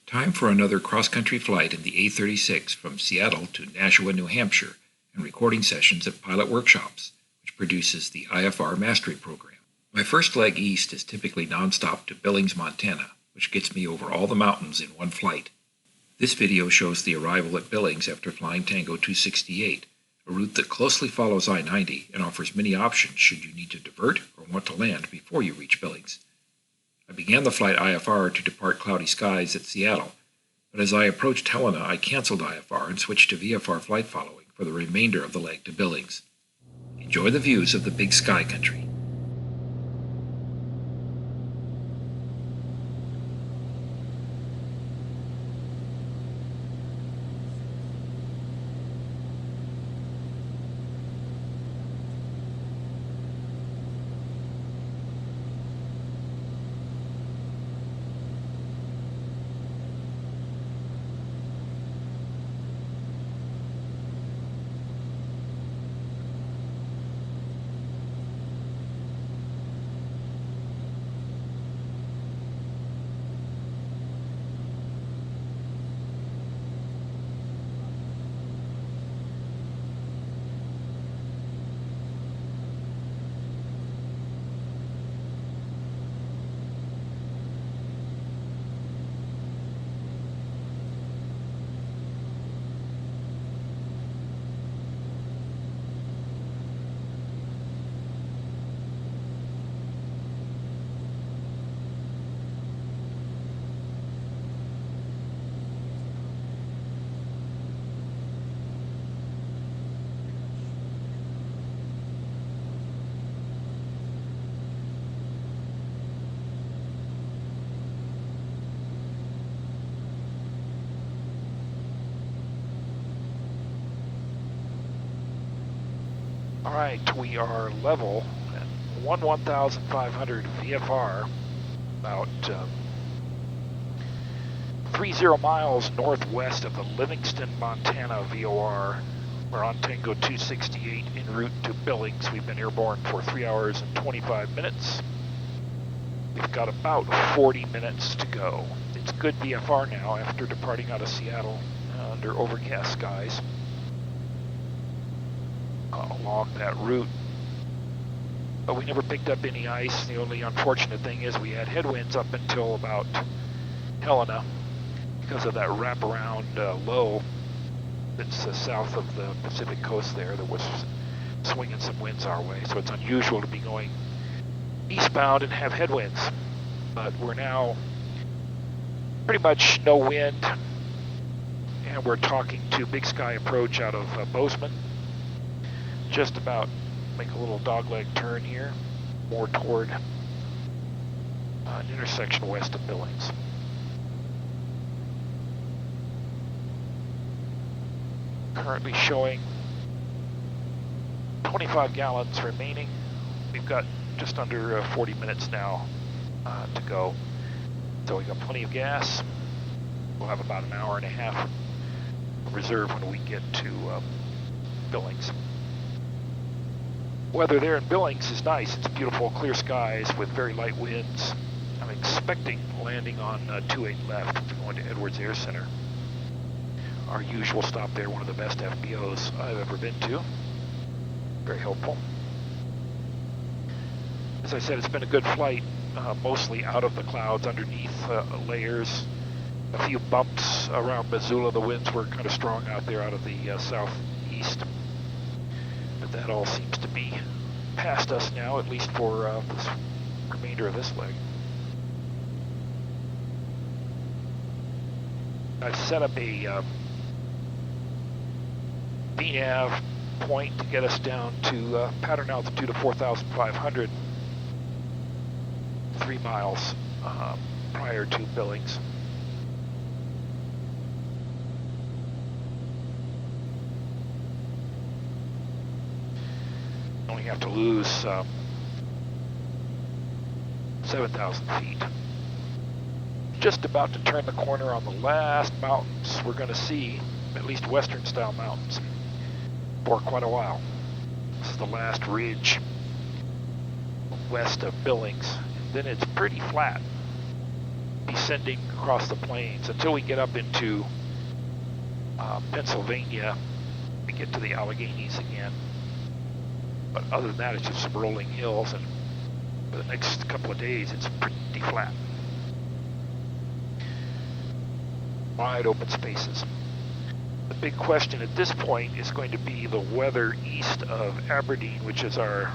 Time for another cross-country flight in the A36 from Seattle to Nashua, New Hampshire, and recording sessions at Pilot Workshops, which produces the IFR Mastery program. My first leg east is typically nonstop to Billings, Montana, which gets me over all the mountains in one flight. This video shows the arrival at Billings after flying Tango 268, a route that closely follows I-90 and offers many options should you need to divert or want to land before you reach Billings. I began the flight IFR to depart cloudy skies at Seattle, but as I approached Helena, I canceled IFR and switched to VFR flight following for the remainder of the leg to Billings. Enjoy the views of the Big Sky Country. Alright, we are level at 1,500 VFR, about 30 miles northwest of the Livingston, Montana VOR. We're on Tango 268 en route to Billings. We've been airborne for 3 hours and 25 minutes. We've got about 40 minutes to go. It's good VFR now after departing out of Seattle under overcast skies. Along that route, but we never picked up any ice. The only unfortunate thing is we had headwinds up until about Helena because of that wraparound low that's south of the Pacific coast there that was swinging some winds our way. So it's unusual to be going eastbound and have headwinds, but we're now pretty much no wind, and we're talking to Big Sky approach out of Bozeman. Just about make a little dogleg turn here, more toward an intersection west of Billings. Currently showing 25 gallons remaining. We've got just under 40 minutes now to go. So we got plenty of gas. We'll have about an hour and a half reserve when we get to Billings. Weather there in Billings is nice. It's beautiful, clear skies with very light winds. I'm expecting landing on 28 left, going to Edwards Air Center. Our usual stop there, one of the best FBOs I've ever been to. Very helpful. As I said, it's been a good flight, mostly out of the clouds, underneath layers. A few bumps around Missoula. The winds were kind of strong out there out of the southeast. But that all seems to be past us now, at least for this remainder of this leg. I've set up a VNAV point to get us down to pattern altitude of 4,500, 3 miles prior to Billings. Only have to lose 7,000 feet. Just about to turn the corner on the last mountains we're going to see, at least western style mountains, for quite a while. This is the last ridge west of Billings. Then it's pretty flat. descending across the plains until we get up into Pennsylvania and get to the Alleghenies again. But other than that, it's just some rolling hills, and for the next couple of days, it's pretty flat. Wide open spaces. The big question at this point is going to be the weather east of Aberdeen, which is our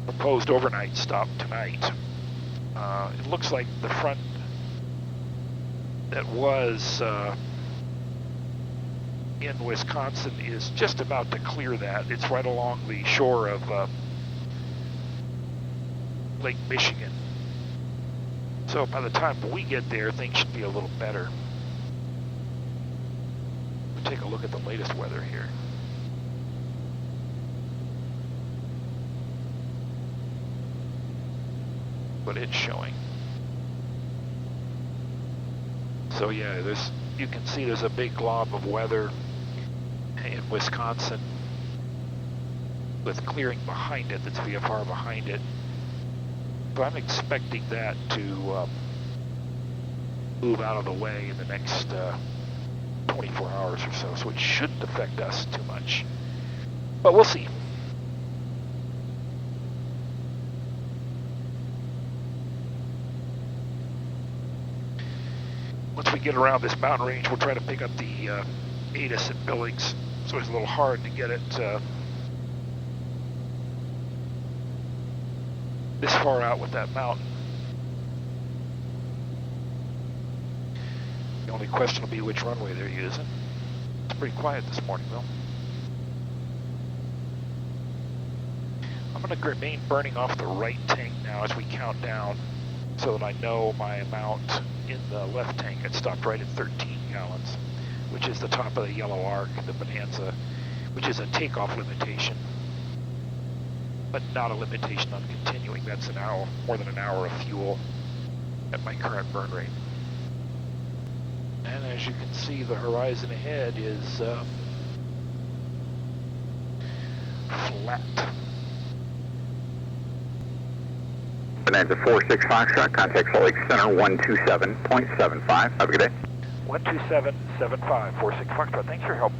proposed overnight stop tonight. It looks like the front that was in Wisconsin is just about to clear that. It's right along the shore of Lake Michigan. So by the time we get there, things should be a little better. We'll take a look at the latest weather here. What it's showing. So yeah, you can see there's a big glob of weather in Wisconsin with clearing behind it, that's VFR behind it. So I'm expecting that to move out of the way in the next 24 hours or so it shouldn't affect us too much. But we'll see. Once we get around this mountain range, we'll try to pick up the ATIS at Billings. So it's a little hard to get it this far out with that mountain. The only question will be which runway they're using. It's pretty quiet this morning, though. I'm going to remain burning off the right tank now as we count down, so that I know my amount in the left tank. It stopped right at 13 gallons, which is the top of the yellow arc, the Bonanza, which is a takeoff limitation, but not a limitation on continuing. That's an hour, more than an hour of fuel at my current burn rate. And as you can see, the horizon ahead is flat. Bonanza 46 Foxtrot, contact Salt Lake Center 127.75. Have a good day. 127.75, 46 Foxtrot. Thanks for your help.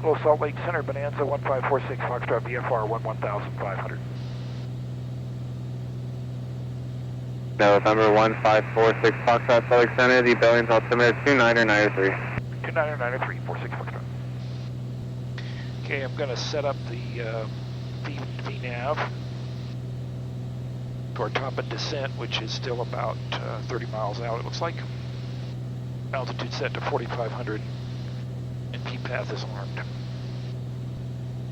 Hello, Salt Lake Center, Bonanza 1546 Foxtrot, VFR 11500. November 1546 Foxtrot, Salt Lake Center, the Billings altimeter 2993. 2993, 46 Foxtrot. Okay, I'm going to set up the VNAV to our top of descent, which is still about 30 miles out, it looks like. Altitude set to 4,500, and PPath is armed.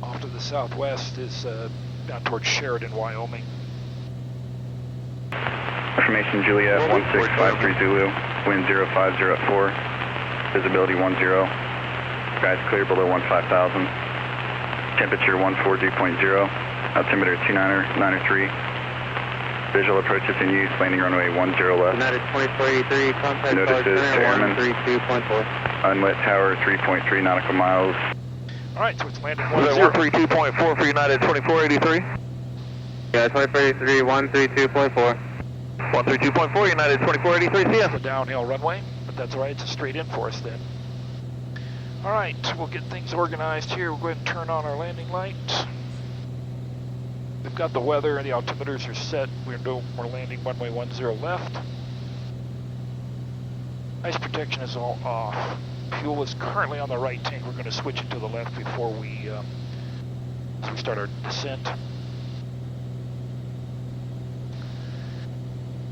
Off to the southwest is down towards Sheridan, Wyoming. Information Juliet 1653 Zulu, wind 0504, visibility 10, skies clear below 15,000, temperature 140.0, altimeter 2993, visual approaches in use, landing runway 10 left. United 2483, contact Notices to airmen, 132.4. unlit tower 3.3 nautical miles. Alright, so it's landing 10. 132.4 for United 2483. Yeah, 2483, 132.4. 132.4, United 2483, see ya. It's a downhill runway, but that's alright, it's a straight in for us then. Alright, we'll get things organized here. We'll go ahead and turn on our landing light. We've got the weather and the altimeters are set. We're landing runway 10 left. Ice protection is all off. Fuel is currently on the right tank. We're going to switch it to the left before we start our descent.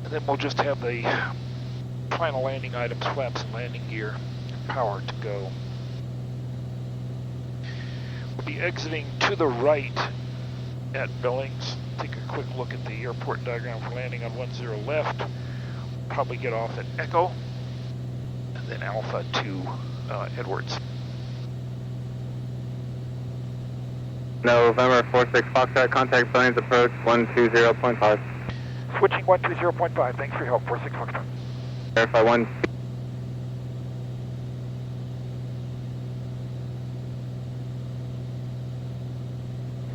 And then we'll just have the final landing items, flaps and landing gear, power to go. We'll be exiting to the right at Billings. Take a quick look at the airport diagram for landing on 10 left. Probably get off at Echo, and then Alpha to Edwards. November 46 Foxtrot, contact Billings approach 120.5. Switching 120.5, thanks for your help, 46 Foxtrot. Verify 1.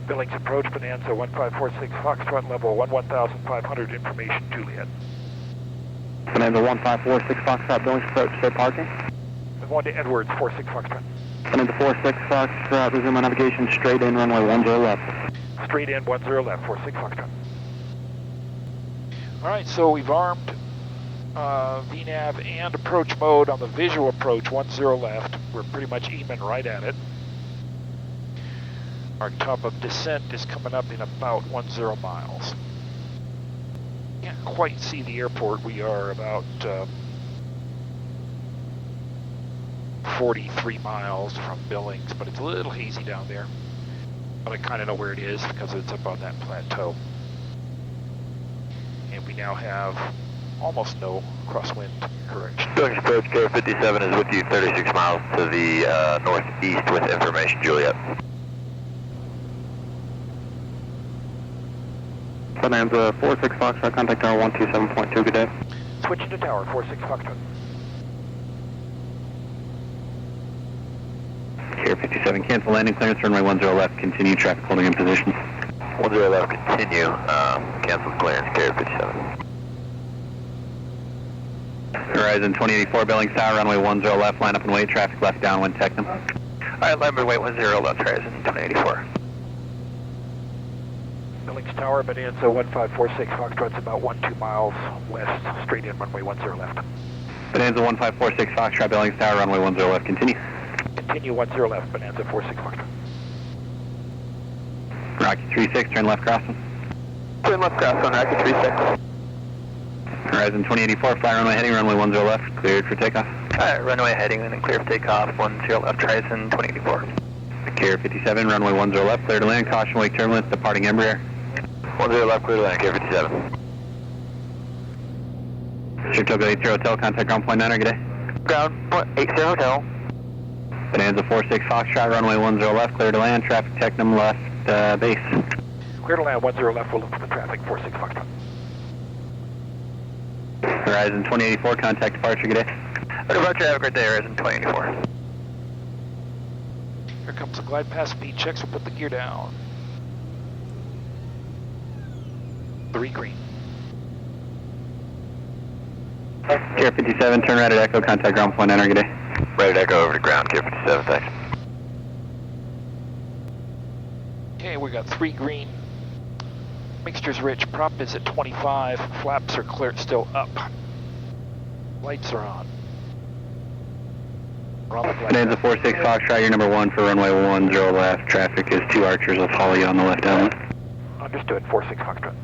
Billings approach, Bonanza 1546 Foxtrot, level 11,500, information Juliet. Bonanza 1546 Foxtrot, Billings approach, stay parking. I'm going to Edwards, 46 Foxtrot. Bonanza 46 Foxtrot, resume on navigation straight in, runway 10 left. Straight in, 10 left, 46 Foxtrot. Alright, so we've armed VNAV and approach mode on the visual approach, 10 left. We're pretty much even right at it. Our top of descent is coming up in about 10 miles. Can't quite see the airport. We are about 43 miles from Billings, but it's a little hazy down there. But I kind of know where it is because it's up on that plateau. And we now have almost no crosswind correction. Billings approach, KO57 is with you 36 miles to the northeast with information Juliet. Bonanza 46 Foxtrot, contact tower 127.2, good day. Switching to tower, 46 Foxtrot. Here 57, cancel landing clearance, runway 10 left, continue traffic holding in position. 10 left, continue, cancel clearance, KO57. Horizon 2084, Billings Tower, runway 10 left, line up and wait, traffic left downwind, Technam. Alright, line up and wait, 10 left, Horizon 2084. Billings Tower, Bonanza 1546 Foxtrot's about 12 miles west, straight in, runway 10 left. Bonanza 1546 Foxtrot, Billings Tower, runway 10 left, continue. Continue 10 left, Bonanza 46 Foxtrot. Rocky 36, turn left crossing. Turn left cross on Rocky 36. Horizon 2084, fly runway heading, runway 10 left, cleared for takeoff. Alright, runway heading and clear for takeoff, 10 left, Horizon 2084. Carrier 57, runway 10 left, clear to land, caution wake turbulence, departing Embraer. 10 left, clear to land, Carrier 57. Chiptoga 80 Hotel, contact ground point 9, good day. Ground, 80 Hotel. Bonanza 46 Foxtrot, runway 10 left, clear to land, traffic Technam left base. Clear to land, 10 left, we'll look for the traffic, 46 Foxtrot. Horizon 2084, contact departure, good day. Departure, have a great day, Horizon 2084. Here comes the glide path speed checks, we'll put the gear down. 3 green. Carrier 57, turn right at Echo, contact ground point 9, good day. Right at Echo over to ground, Carrier 57, thanks. Okay, we got 3 green. Mixture's rich, prop is at 25, flaps are clear, still up. Lights are on. We're on the glide Bonanza path. 46 Foxtrot, you're number 1 for runway 10 left, traffic is 2 Archers, will follow you on the left element. Understood, 46 Foxtrot.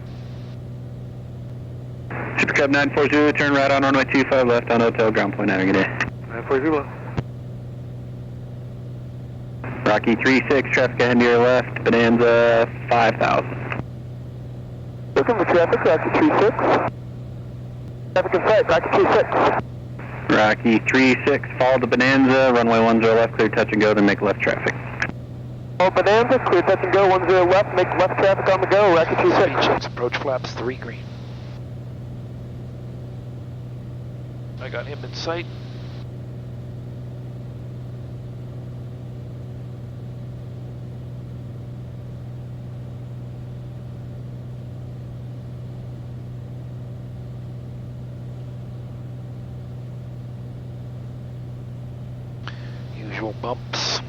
Super Cub 940, turn right on runway 25 left on Hotel, ground point 9, good day. 940 left. Rocky 36, traffic ahead to your left, Bonanza 5000. Looking for traffic, Rocky 36. Traffic in sight, Rocky 36. Rocky 36, follow the Bonanza, runway 10 left, clear touch and go, then make left traffic. Oh, Bonanza, clear touch and go, 10 left, make left traffic on the go, Rocky Speed 36. checks, approach flaps, 3 green. I got him in sight. Usual bumps.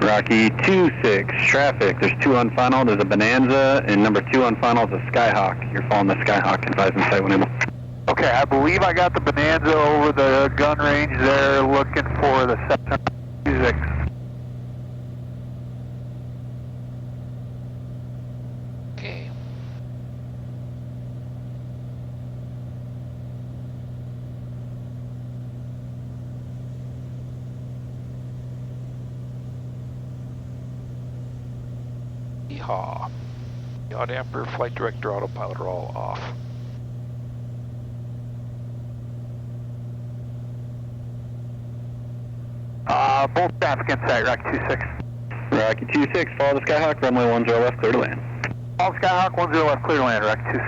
Rocky 26, traffic, there's 2 on final, there's a Bonanza, and number 2 on final is a Skyhawk. You're following the Skyhawk, advise in sight when able. Okay, I believe I got the Bonanza over the gun range there, looking for the 726. Okay. Yeehaw. Yaw damper, flight director, autopilot are all off. Both traffic in sight, Rocky 26. Rocky 26, follow the Skyhawk, runway 10 left, clear to land. All Skyhawk 10 left, clear land, Rec 26.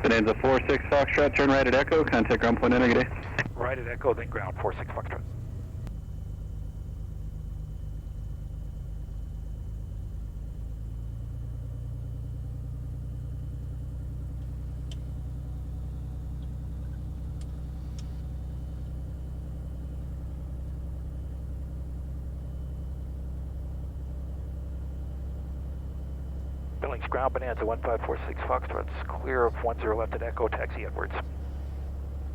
Bonanza 46 Foxtrot, turn right at Echo, contact ground point enter, good day. Right at Echo, then ground, 46 Foxtrot. Billings ground, Bonanza 1546 Foxtrot's clear of 10 left at Echo, taxi Edwards.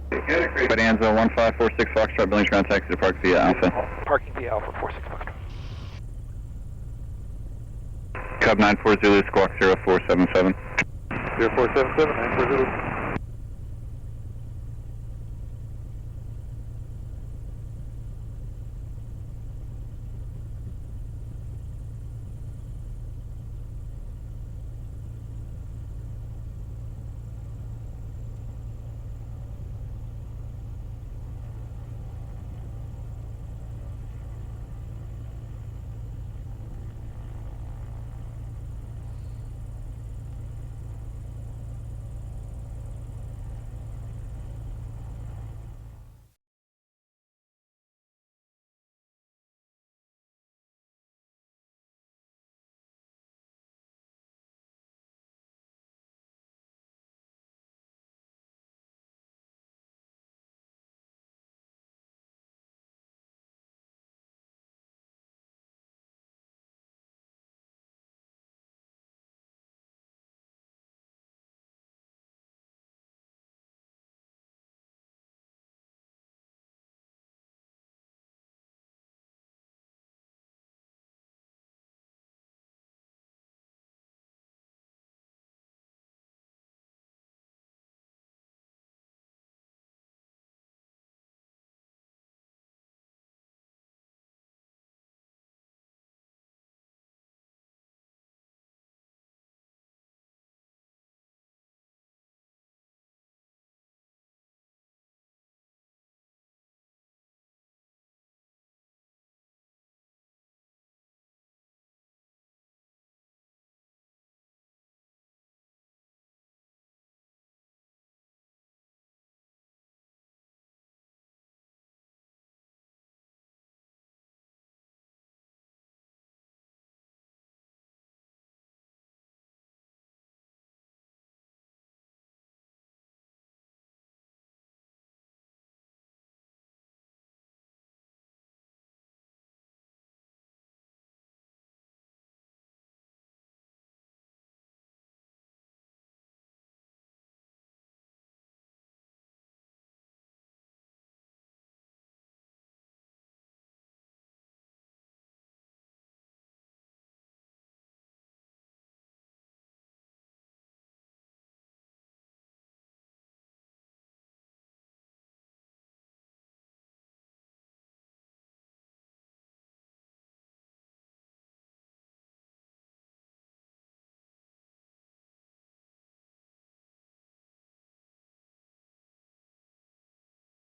Bonanza 1546 Foxtrot, Billings ground taxi to park via Alpha. Parking via Alpha, 46 Foxtrot. Cub 94 Zulu, squawk 0477. 0477, 94 Zulu.